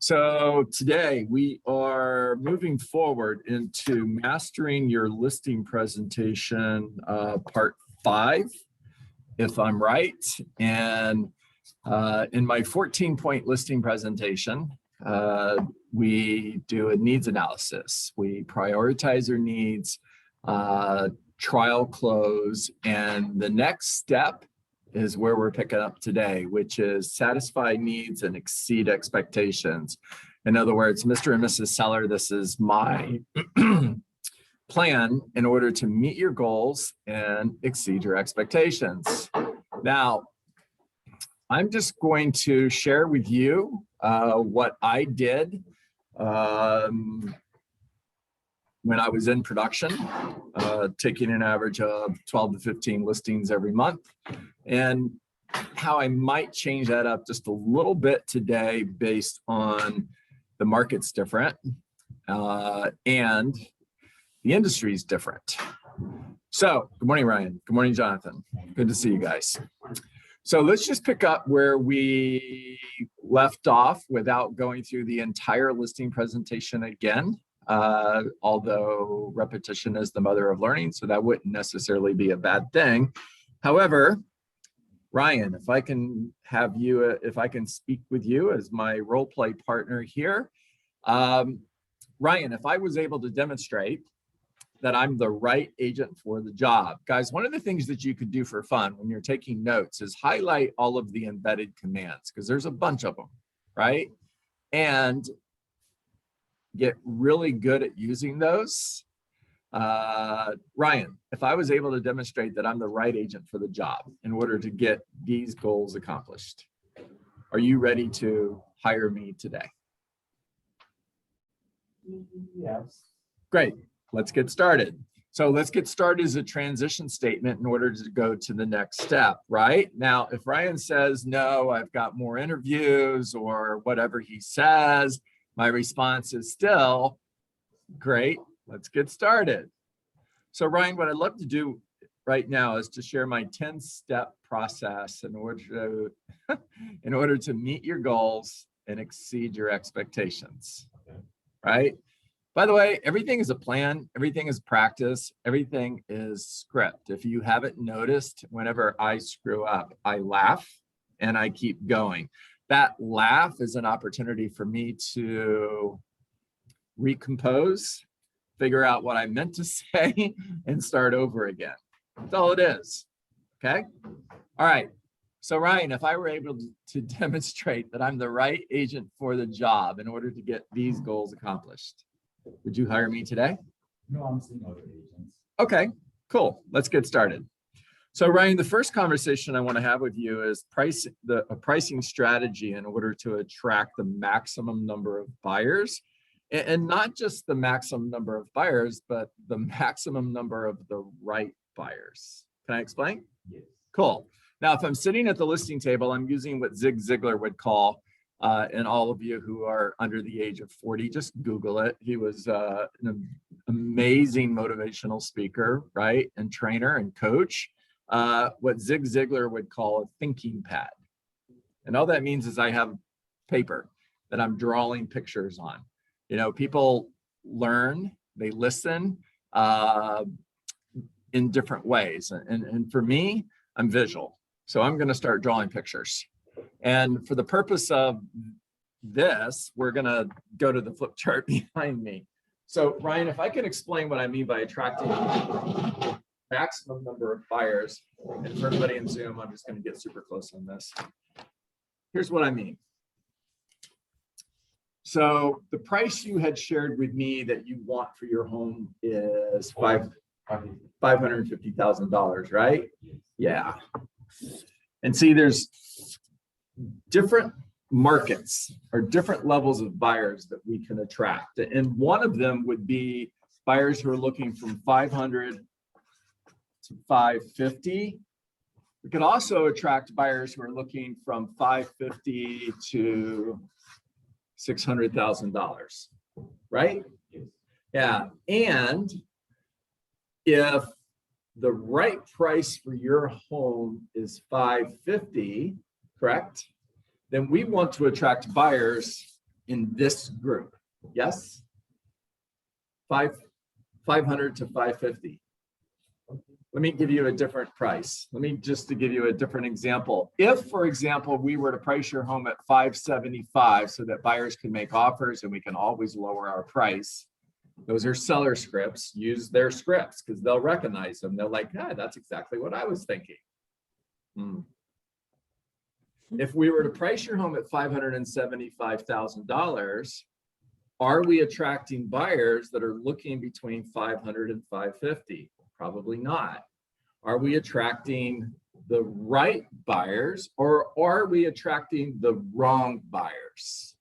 So today we are moving forward into mastering your listing presentation, part 5, if I'm right. And in my 14-point listing presentation, we do a needs analysis. We prioritize our needs, trial close, and the next step is where we're picking up today, which is satisfy needs and exceed expectations. In other words, Mr. and Mrs. Seller, this is my plan in order to meet your goals and exceed your expectations. Now, I'm just going to share with you what I did when I was in production, taking an average of 12 to 15 listings every month, and how I might change that up just a little bit today based on the market's different and the industry is different. So good morning, Ryan. Good morning, Jonathan. Good to see you guys. So let's just pick up where we left off without going through the entire listing presentation again. Although repetition is the mother of learning, so that wouldn't necessarily be a bad thing. However, Ryan, if I can have you, if I can speak with you as my role play partner here. Ryan, if I was able to demonstrate that I'm the right agent for the job. Guys, one of the things that you could do for fun when you're taking notes is highlight all of the embedded commands, because there's a bunch of them, right? And get really good at using those. Ryan, if I was able to demonstrate that I'm the right agent for the job in order to get these goals accomplished, are you ready to hire me today? Yes. Great, let's get started. So let's get started as a transition statement in order to go to the next step, right? Now, if Ryan says, no, I've got more interviews or whatever he says, my response is still, great, let's get started. So Ryan, what I'd love to do right now is to share my 10-step process in order to meet your goals and exceed your expectations, right? By the way, everything is a plan, everything is practice, everything is script. If you haven't noticed, whenever I screw up, I laugh and I keep going. That laugh is an opportunity for me to recompose, figure out what I meant to say, and start over again. That's all it is, okay? All right, so Ryan, if I were able to demonstrate that I'm the right agent for the job in order to get these goals accomplished, would you hire me today? No, I'm seeing other agents. Okay, cool, let's get started. So Ryan, the first conversation I want to have with you is a pricing strategy in order to attract the maximum number of buyers, and not just the maximum number of buyers, but the maximum number of the right buyers. Can I explain? Yes. Cool. Now, if I'm sitting at the listing table, I'm using what Zig Ziglar would call, and all of you who are under the age of 40, just Google it. He was an amazing motivational speaker, right? And trainer and coach. What Zig Ziglar would call a thinking pad. And all that means is I have paper that I'm drawing pictures on. You know, people learn, they listen in different ways. And for me, I'm visual. So I'm going to start drawing pictures. And for the purpose of this, we're going to go to the flip chart behind me. So Ryan, if I can explain what I mean by attracting maximum number of buyers, and for everybody in Zoom, I'm just going to get super close on this. Here's what I mean. So the price you had shared with me that you want for your home is $550,000, right? Yeah. And see, there's different markets or different levels of buyers that we can attract. And one of them would be buyers who are looking from 500 to 550. We could also attract buyers who are looking from 550 to $600,000, right? Yeah, and if the right price for your home is 550, correct? Then we want to attract buyers in this group. Yes? 500 to 550. Let me give you a different price. Let me just to give you a different example. If, for example, we were to price your home at 575 so that buyers can make offers and we can always lower our price. Those are seller scripts. Use their scripts because they'll recognize them. They're like, yeah, that's exactly what I was thinking. If we were to price your home at $575,000, are we attracting buyers that are looking between 500 and 550? Probably not. Are we attracting the right buyers or are we attracting the wrong buyers?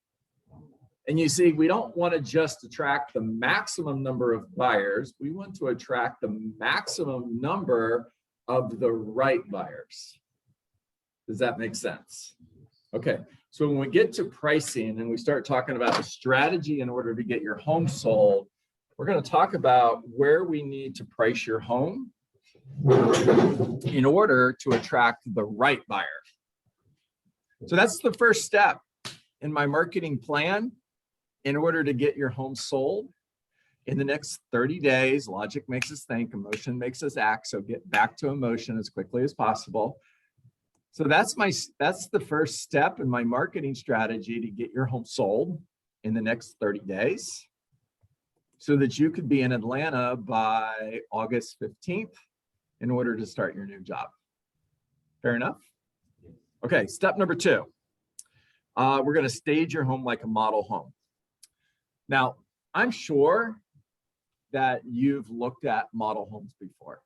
And you see, we don't want to just attract the maximum number of buyers. We want to attract the maximum number of the right buyers. Does that make sense? Okay, so when we get to pricing and we start talking about the strategy in order to get your home sold, we're going to talk about where we need to price your home in order to attract the right buyer. So that's the first step in my marketing plan in order to get your home sold in the next 30 days. Logic makes us think, emotion makes us act. So get back to emotion as quickly as possible. So that's the first step in my marketing strategy to get your home sold in the next 30 days so that you could be in Atlanta by August 15th in order to start your new job. Fair enough? Okay, step number 2. We're going to stage your home like a model home. Now, I'm sure that you've looked at model homes before,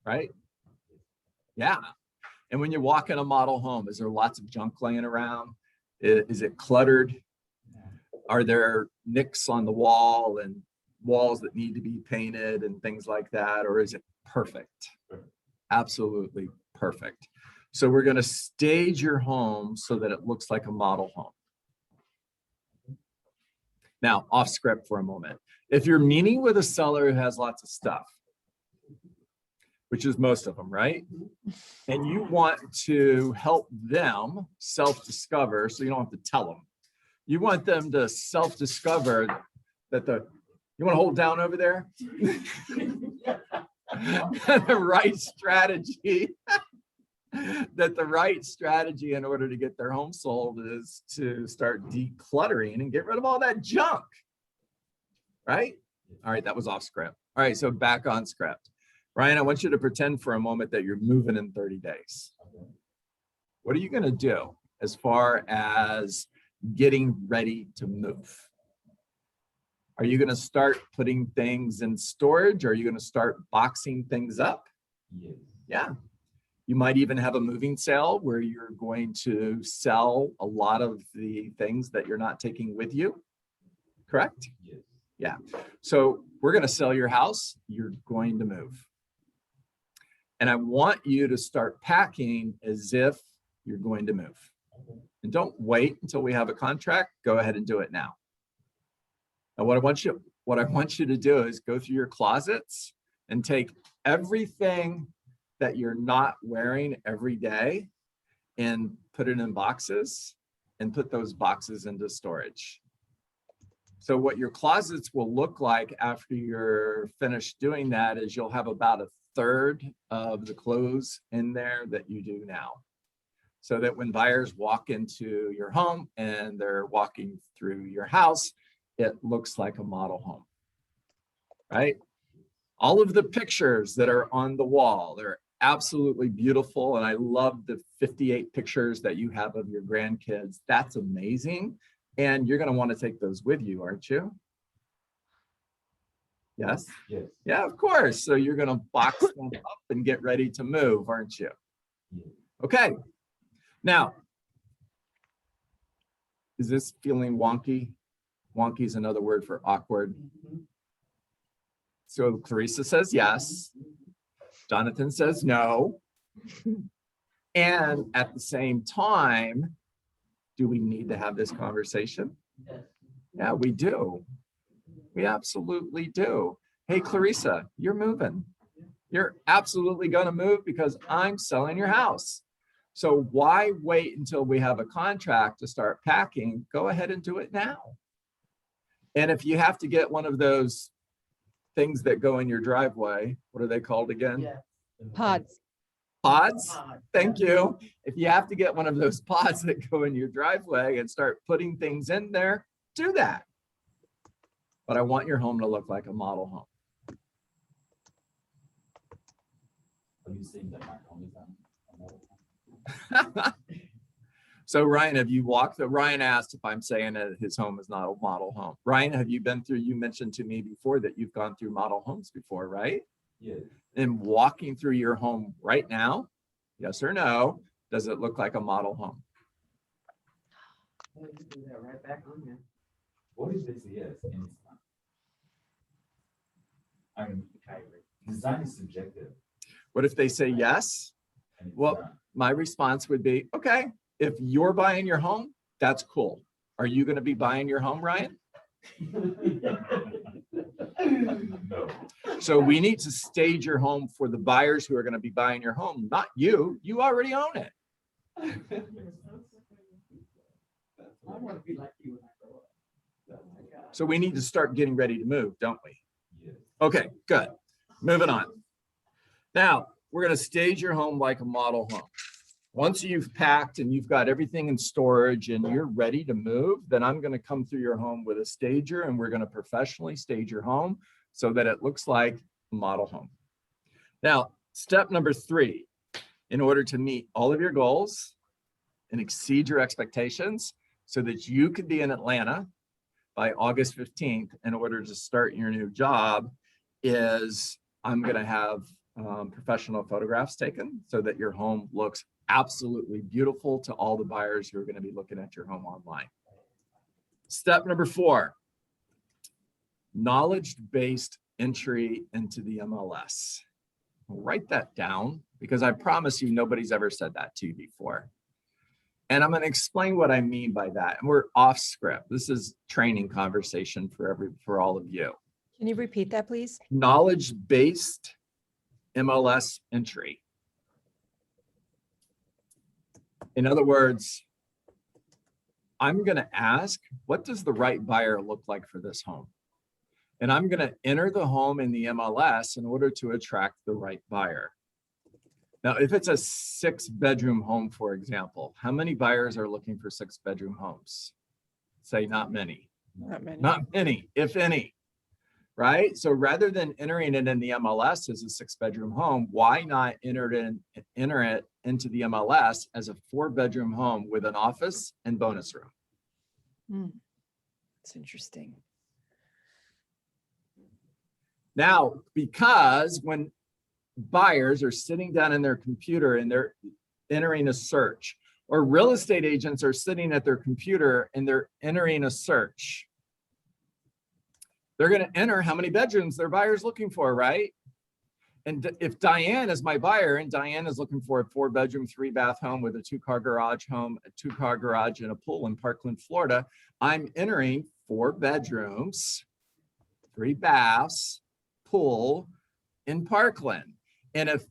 right? Yeah. And when you walk in a model home, is there lots of junk laying around? Is it cluttered? Are there nicks on the wall and walls that need to be painted and things like that? Or is it perfect? Absolutely perfect. So we're going to stage your home so that it looks like a model home. Now, off script for a moment. If you're meeting with a seller who has lots of stuff, which is most of them, right? And you want to help them self-discover, so you don't have to tell them. You want them to self-discover that you want to hold down over there? The right strategy. That the right strategy in order to get their home sold is to start decluttering and get rid of all that junk. Right? All right, that was off script. All right, so back on script. Ryan, I want you to pretend for a moment that you're moving in 30 days. What are you going to do as far as getting ready to move? Are you going to start putting things in storage? Or are you going to start boxing things up? Yes. Yeah. You might even have a moving sale where you're going to sell a lot of the things that you're not taking with you. Correct? Yes. Yeah. So we're going to sell your house. You're going to move. And I want you to start packing as if you're going to move. Okay. And don't wait until we have a contract. Go ahead and do it now. Now, what I want you to do is go through your closets and take everything that you're not wearing every day and put it in boxes and put those boxes into storage. So what your closets will look like after you're finished doing that is you'll have about 1/3 of the clothes in there that you do now. So that when buyers walk into your home and they're walking through your house, it looks like a model home, right? All of the pictures that are on the wall, they're absolutely beautiful. And I love the 58 pictures that you have of your grandkids. That's amazing. And you're going to want to take those with you, aren't you? Yes? Yes. Yeah, of course. So you're going to box them up and get ready to move, aren't you? Yes. Okay. Now, is this feeling wonky? Wonky is another word for awkward. So Clarissa says yes. Jonathan says no. And at the same time, do we need to have this conversation? Yes. Yeah, we do. We absolutely do. Hey, Clarissa, you're moving. You're absolutely going to move because I'm selling your house. So why wait until we have a contract to start packing? Go ahead and do it now. And if you have to get one of those things that go in your driveway, what are they called again? Yeah. Pods. Pods? Odd. Thank you. If you have to get one of those pods that go in your driveway and start putting things in there, do that. But I want your home to look like a model home. Are you saying that my home is a model home? So Ryan, have you walked Ryan asked if I'm saying that his home is not a model home. Ryan, have you been through, you mentioned to me before that you've gone through model homes before, right? Yes. And walking through your home right now, yes or no, does it look like a model home? Well, you do that right back on there. What if they say yes and it's not? I mean, design is subjective. What if they say yes? And it's Well, not. my response would be, okay, if you're buying your home, that's cool. Are you going to be buying your home, Ryan? No. So we need to stage your home for the buyers who are going to be buying your home, not you. You already own it. I want to be like you when I grow up. Oh my God. So we need to start getting ready to move, don't we? Yes. Okay, good. Moving on. Now, we're going to stage your home like a model home. Once you've packed and you've got everything in storage and you're ready to move, then I'm going to come through your home with a stager and we're going to professionally stage your home so that it looks like a model home. Now, step number 3, in order to meet all of your goals and exceed your expectations so that you could be in Atlanta by August 15th in order to start your new job, is I'm going to have professional photographs taken so that your home looks absolutely beautiful to all the buyers who are going to be looking at your home online. Step number 4, knowledge-based entry into the MLS. Write that down because I promise you nobody's ever said that to you before. And I'm going to explain what I mean by that. And we're off script. This is training conversation for all of you. Can you repeat that, please? Knowledge-based MLS entry. In other words, I'm going to ask, what does the right buyer look like for this home? And I'm going to enter the home in the MLS in order to attract the right buyer. Now, if it's a 6-bedroom home, for example, how many buyers are looking for 6-bedroom homes? Say not many. Not many. Not many, if any, right? So rather than entering it in the MLS as a 6-bedroom home, why not enter it into the MLS as a 4-bedroom home with an office and bonus room? That's interesting. Now, because when buyers are sitting down in their computer and they're entering a search, or real estate agents are sitting at their computer and they're entering a search, they're going to enter how many bedrooms their buyer's looking for, right? And if Diane is my buyer and Diane is looking for a 4-bedroom, 3-bath home with a 2-car garage home, a 2-car garage and a pool in Parkland, Florida, I'm entering 4 bedrooms, 3 baths, pool in Parkland. And if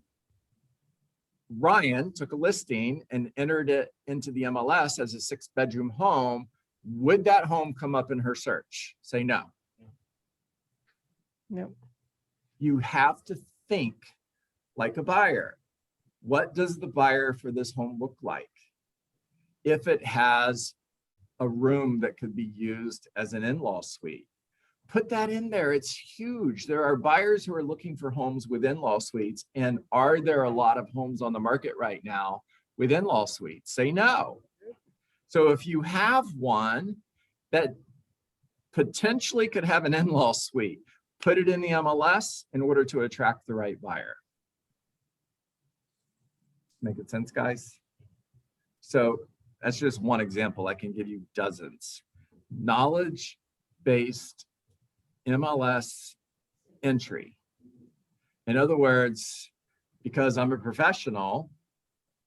Ryan took a listing and entered it into the MLS as a 6-bedroom home, would that home come up in her search? Say no. No. You have to think like a buyer. What does the buyer for this home look like? If it has a room that could be used as an in-law suite, put that in there. It's huge. There are buyers who are looking for homes with in-law suites. And are there a lot of homes on the market right now with in-law suites? Say no. So if you have one that potentially could have an in-law suite, put it in the MLS in order to attract the right buyer. Make it sense, guys? So that's just one example. I can give you dozens. Knowledge-based MLS entry. In other words, because I'm a professional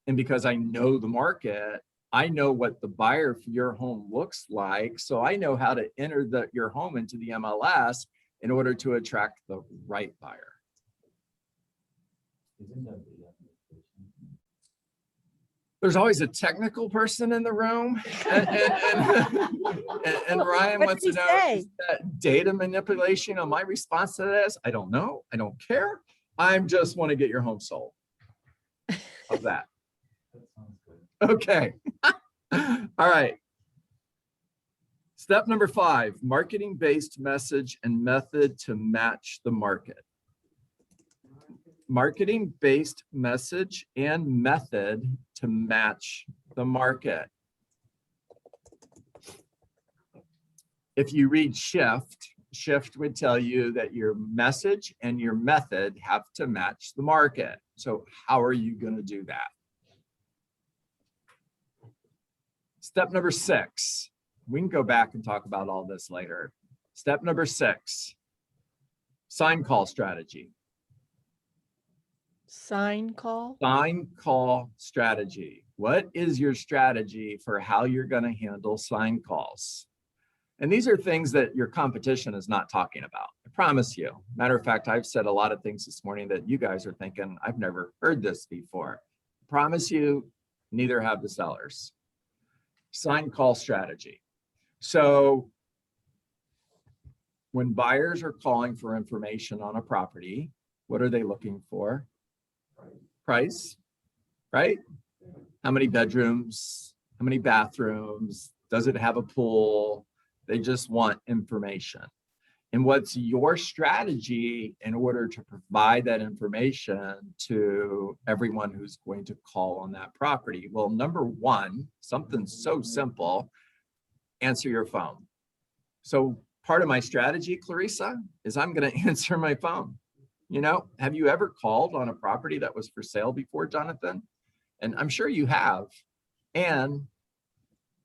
and because I know the market, I know what the buyer for your home looks like. So I know how to enter your home into the MLS in order to attract the right buyer. Isn't that the application? There's always a technical person in the room. And Ryan What wants did to he know, say? is that data manipulation? My response to this, I don't know. I don't care. I just want to get your home sold. How's that? That sounds good. Okay. All right. Step number 5, marketing-based message and method to match the market. Marketing-based message and method to match the market. If you read Shift would tell you that your message and your method have to match the market. So how are you going to do that? Step number 6. We can go back and talk about all this later. Step number 6, sign call strategy. Sign call? Sign call strategy. What is your strategy for how you're going to handle sign calls? And these are things that your competition is not talking about. I promise you. Matter of fact, I've said a lot of things this morning that you guys are thinking, I've never heard this before. I promise you, neither have the sellers. Sign call strategy. So when buyers are calling for information on a property, what are they looking for? Price, right? How many bedrooms? How many bathrooms? Does it have a pool? They just want information. And what's your strategy in order to provide that information to everyone who's going to call on that property? Well, number 1, something so simple, answer your phone. So part of my strategy, Clarissa, is I'm going to answer my phone. Have you ever called on a property that was for sale before, Jonathan? And I'm sure you have. And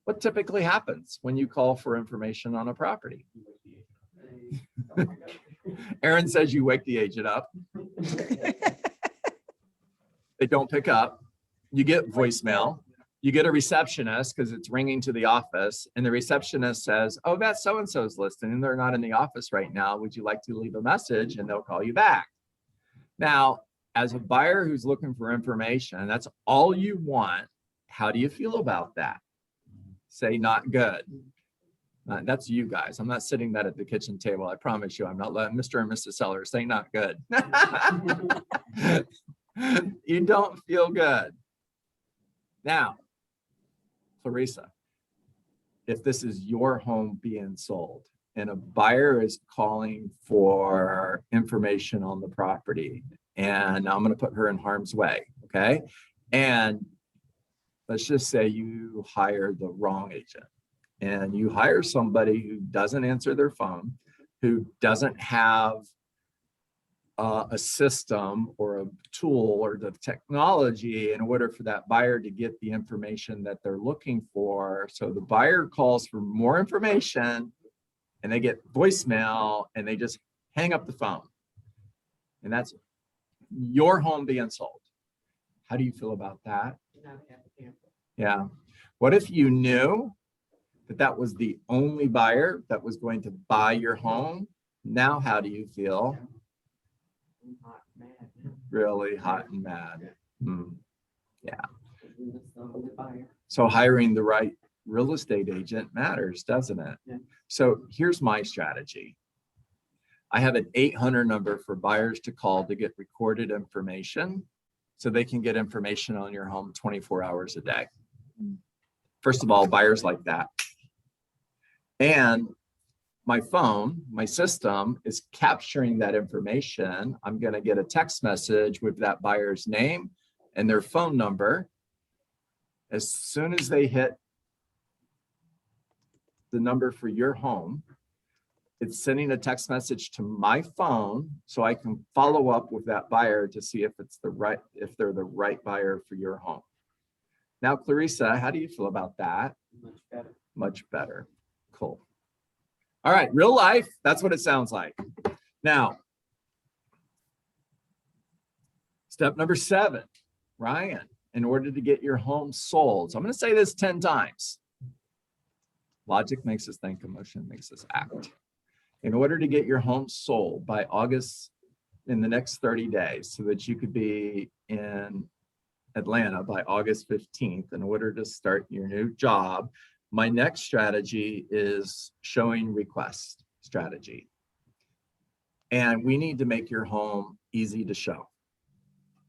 what typically happens when you call for information on a property? Aaron says you wake the agent up. They don't pick up. You get voicemail. You get a receptionist because it's ringing to the office, and the receptionist says, oh, that's so-and-so's listing and they're not in the office right now. Would you like to leave a message? And they'll call you back. Now, as a buyer who's looking for information, that's all you want. How do you feel about that? Say not good. That's you guys. I'm not sitting that at the kitchen table. I promise you, I'm not letting Mr. and Mrs. Sellers say not good. You don't feel good. Now, Clarissa, if this is your home being sold and a buyer is calling for information on the property, and I'm going to put her in harm's way, okay? And let's just say you hire the wrong agent and you hire somebody who doesn't answer their phone, who doesn't have a system or a tool or the technology in order for that buyer to get the information that they're looking for. So the buyer calls for more information and they get voicemail and they just hang up the phone. And that's your home being sold. How do you feel about that? Yeah. What if you knew that that was the only buyer that was going to buy your home? Now, how do you feel? Really hot and mad. Yeah. So hiring the right real estate agent matters, doesn't it? Yeah. So here's my strategy. I have an 800 number for buyers to call to get recorded information so they can get information on your home 24 hours a day. First of all, buyers like that. And my phone, my system is capturing that information. I'm going to get a text message with that buyer's name and their phone number. As soon as they hit the number for your home, it's sending a text message to my phone so I can follow up with that buyer to see if they're the right buyer for your home. Now, Clarissa, how do you feel about that? Much better. Much better. Cool. All right, real life, that's what it sounds like. Now, step number 7, Ryan, in order to get your home sold. So I'm going to say this 10 times. Logic makes us think, emotion makes us act. In order to get your home sold by August in the next 30 days so that you could be in Atlanta by August 15th in order to start your new job, my next strategy is showing request strategy. And we need to make your home easy to show.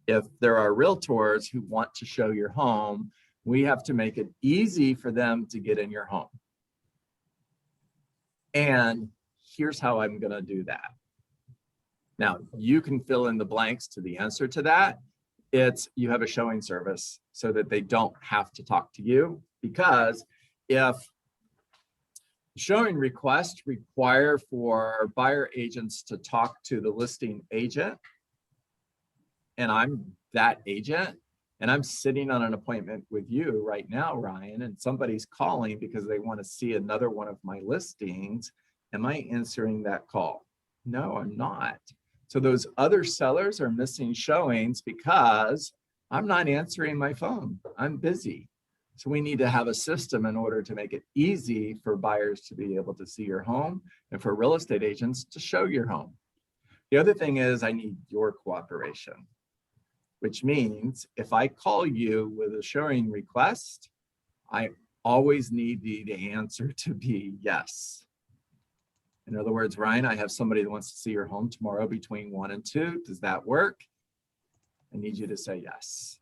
If there are realtors who want to show your home, we have to make it easy for them to get in your home. And here's how I'm going to do that. Now, you can fill in the blanks to the answer to that. It's you have a showing service so that they don't have to talk to you, because if showing requests require for buyer agents to talk to the listing agent, and I'm that agent, and I'm sitting on an appointment with you right now, Ryan, and somebody's calling because they want to see another one of my listings, am I answering that call? No, I'm not. So those other sellers are missing showings because I'm not answering my phone. I'm busy. So we need to have a system in order to make it easy for buyers to be able to see your home and for real estate agents to show your home. The other thing is I need your cooperation, which means if I call you with a showing request, I always need the answer to be yes. In other words, Ryan, I have somebody that wants to see your home tomorrow between 1 and 2. Does that work? I need you to say yes.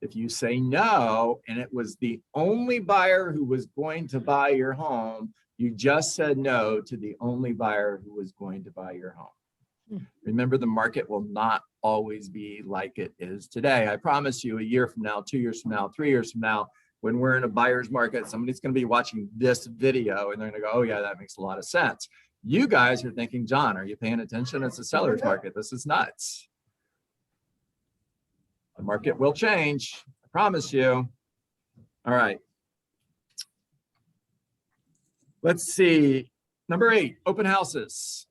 If you say no, and it was the only buyer who was going to buy your home, you just said no to the only buyer who was going to buy your home. Remember, the market will not always be like it is today. I promise you, a year from now, 2 years from now, 3 years from now, when we're in a buyer's market, somebody's going to be watching this video and they're going to go, oh yeah, that makes a lot of sense. You guys are thinking, John, are you paying attention? It's a seller's market. This is nuts. The market will change. I promise you. All right. Let's see. Number 8, open houses.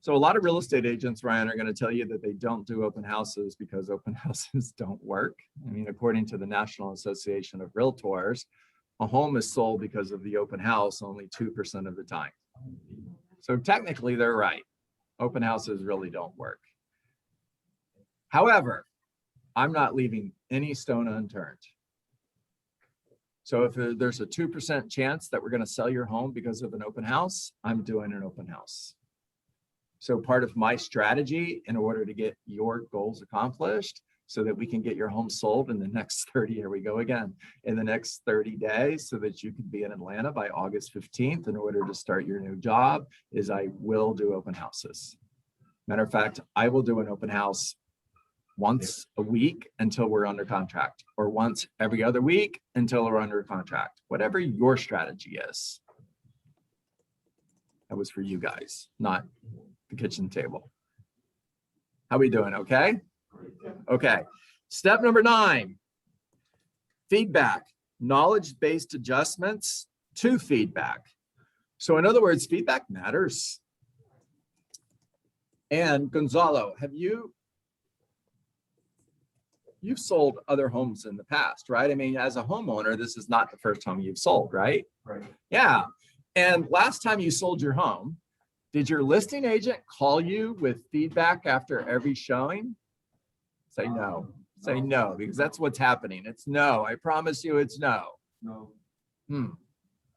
So a lot of real estate agents, Ryan, are going to tell you that they don't do open houses because open houses don't work. I mean, according to the National Association of Realtors, a home is sold because of the open house only 2% of the time. So technically they're right. Open houses really don't work. However, I'm not leaving any stone unturned. So if there's a 2% chance that we're going to sell your home because of an open house, I'm doing an open house. So part of my strategy in order to get your goals accomplished so that we can get your home sold in the next 30, here we go again, in the next 30 days so that you can be in Atlanta by August 15th in order to start your new job is I will do open houses. Matter of fact, I will do an open house once a week until we're under contract, or once every other week until we're under contract, whatever your strategy is. That was for you guys, not the kitchen table. How we doing? Okay. Okay. Step number 9, feedback, knowledge-based adjustments to feedback. So in other words, feedback matters. And Gonzalo, you've sold other homes in the past, right? I mean, as a homeowner, this is not the first home you've sold, right? Right. Yeah. And last time you sold your home, did your listing agent call you with feedback after every showing? Say no. Say no, because that's what's happening. It's no. I promise you it's no. No, Hmm.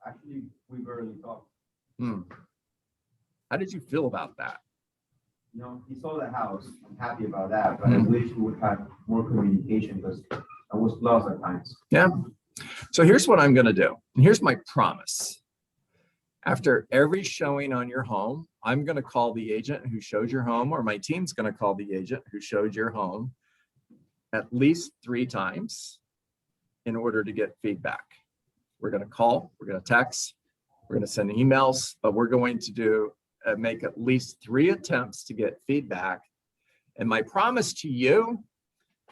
actually, we barely talked. Hmm. How did you feel about that? You know, he sold the house. I'm happy about that, but I wish we would have more communication because I was lost at times. Yeah. So here's what I'm going to do. And here's my promise. After every showing on your home, I'm going to call the agent who showed your home, or my team's going to call the agent who showed your home at least 3 times in order to get feedback. We're going to call, we're going to text, we're going to send emails, but we're going to do make at least 3 attempts to get feedback. And my promise to you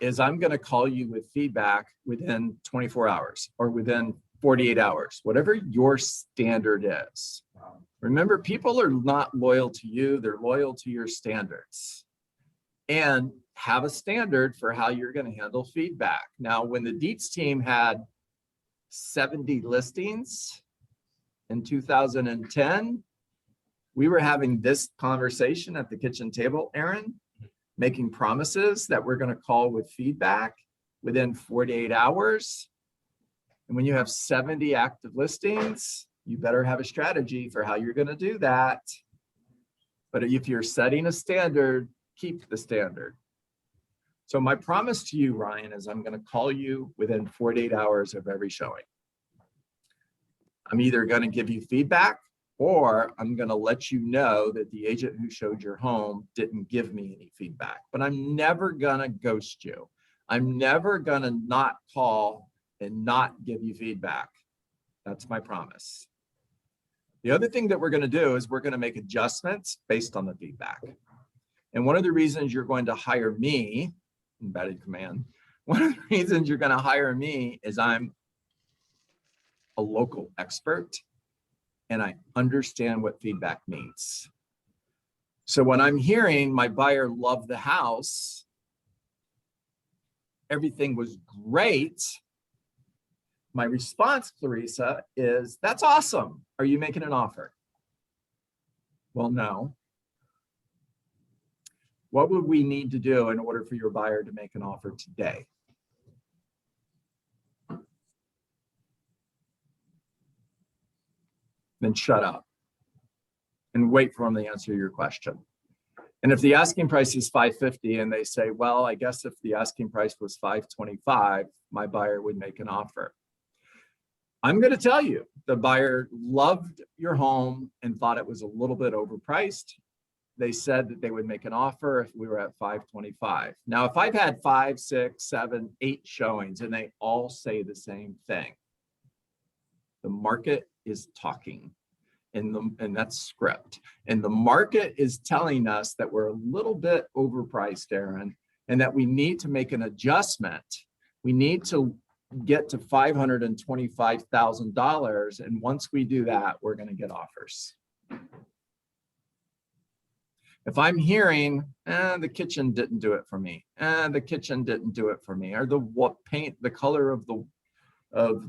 is I'm going to call you with feedback within 24 hours or within 48 hours, whatever your standard is. Remember, people are not loyal to you, they're loyal to your standards. And have a standard for how you're going to handle feedback. Now, when the Dietz team had 70 listings in 2010, we were having this conversation at the kitchen table, Aaron, making promises that we're going to call with feedback within 48 hours. And when you have 70 active listings, you better have a strategy for how you're going to do that. But if you're setting a standard, keep the standard. So my promise to you, Ryan, is I'm going to call you within 48 hours of every showing. I'm either going to give you feedback, or I'm going to let you know that the agent who showed your home didn't give me any feedback. But I'm never going to ghost you. I'm never going to not call and not give you feedback. That's my promise. The other thing that we're going to do is we're going to make adjustments based on the feedback. And one of the reasons you're going to hire me, embedded command, one of the reasons you're going to hire me is I'm a local expert and I understand what feedback means. So when I'm hearing my buyer loved the house, everything was great, my response, Clarissa, is that's awesome. Are you making an offer? Well, no. What would we need to do in order for your buyer to make an offer today? Then shut up and wait for them to answer your question. And if the asking price is $550 and they say, well, I guess if the asking price was $525, my buyer would make an offer. I'm going to tell you, the buyer loved your home and thought it was a little bit overpriced. They said that they would make an offer if we were at $525. Now, if I've had 5, 6, 7, 8 showings and they all say the same thing, the market is talking, and that's script. And the market is telling us that we're a little bit overpriced, Aaron, and that we need to make an adjustment. We need to get to $525,000. And once we do that, we're going to get offers. If I'm hearing, the kitchen didn't do it for me, the kitchen didn't do it for me, or the paint, the color of the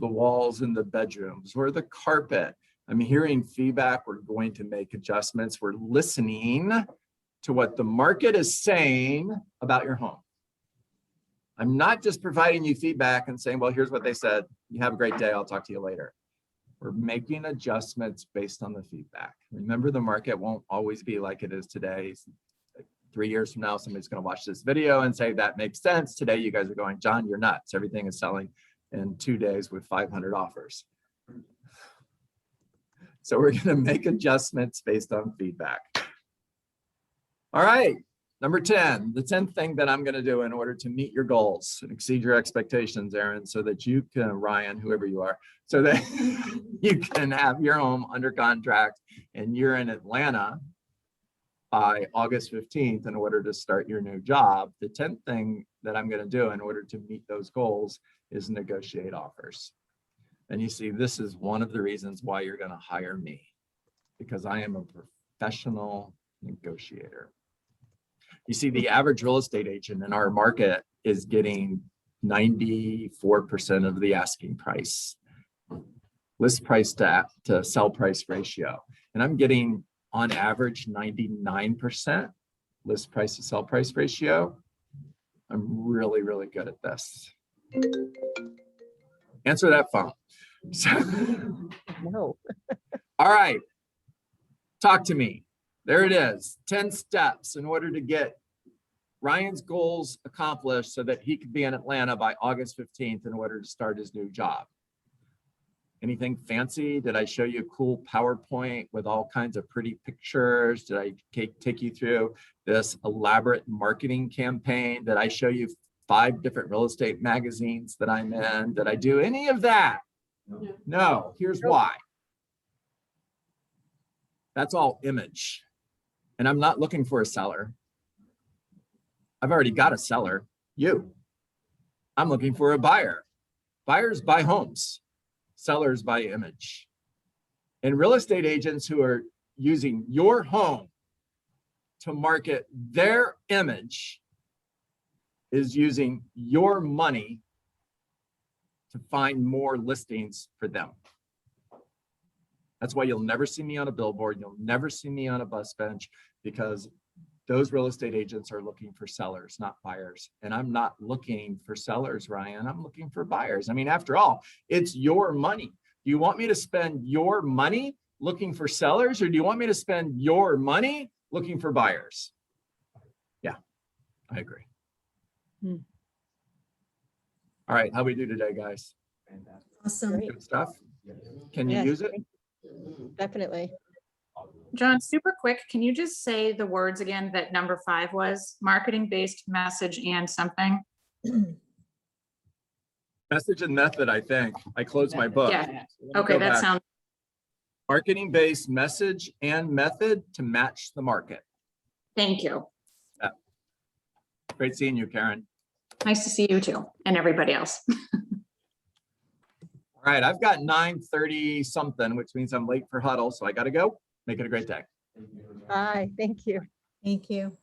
walls in the bedrooms, or the carpet, I'm hearing feedback, we're going to make adjustments. We're listening to what the market is saying about your home. I'm not just providing you feedback and saying, well, here's what they said. You have a great day. I'll talk to you later. We're making adjustments based on the feedback. Remember, the market won't always be like it is today. 3 years from now, somebody's going to watch this video and say, that makes sense. Today, you guys are going, John, you're nuts. Everything is selling in 2 days with 500 offers. So we're going to make adjustments based on feedback. All right. Number 10, the 10th thing that I'm going to do in order to meet your goals and exceed your expectations, Aaron, so that you can, Ryan, whoever you are, so that you can have your home under contract and you're in Atlanta by August 15th in order to start your new job. The 10th thing that I'm going to do in order to meet those goals is negotiate offers. And you see, this is one of the reasons why you're going to hire me, because I am a professional negotiator. You see, the average real estate agent in our market is getting 94% of the asking price, list price to sell price ratio. And I'm getting on average 99% list price to sell price ratio. I'm really, really good at this. Answer that phone. So, No. all right, talk to me. There it is, 10 steps in order to get Ryan's goals accomplished so that he could be in Atlanta by August 15th in order to start his new job. Anything fancy? Did I show you a cool PowerPoint with all kinds of pretty pictures? Did I take you through this elaborate marketing campaign? Did I show you 5 different real estate magazines that I'm in? Did I do any of that? No. Here's why. That's all image. And I'm not looking for a seller. I've already got a seller, you. I'm looking for a buyer. Buyers buy homes, sellers buy image. And real estate agents who are using your home to market their image is using your money to find more listings for them. That's why you'll never see me on a billboard. You'll never see me on a bus bench, because those real estate agents are looking for sellers, not buyers. And I'm not looking for sellers, Ryan. I'm looking for buyers. I mean, after all, it's your money. Do you want me to spend your money looking for sellers, or do you want me to spend your money looking for buyers? Yeah, I agree. Hmm. All right, how we do today, guys? Fantastic. Awesome. Great. Good stuff? Yes. Can you Yes, use it? Definitely. John, super quick, can you just say the words again that number 5 was? Marketing-based message and something? Message and method, I think. I closed my book. Yeah. Okay, Go that back. sounds, Marketing-based message and method to match the market. thank you. Great seeing you, Karen. Nice to see you too, and everybody else. All right, I've got 9:30 something, which means I'm late for huddle, so I gotta go. Make it a great day. Bye. Thank you. Thank you.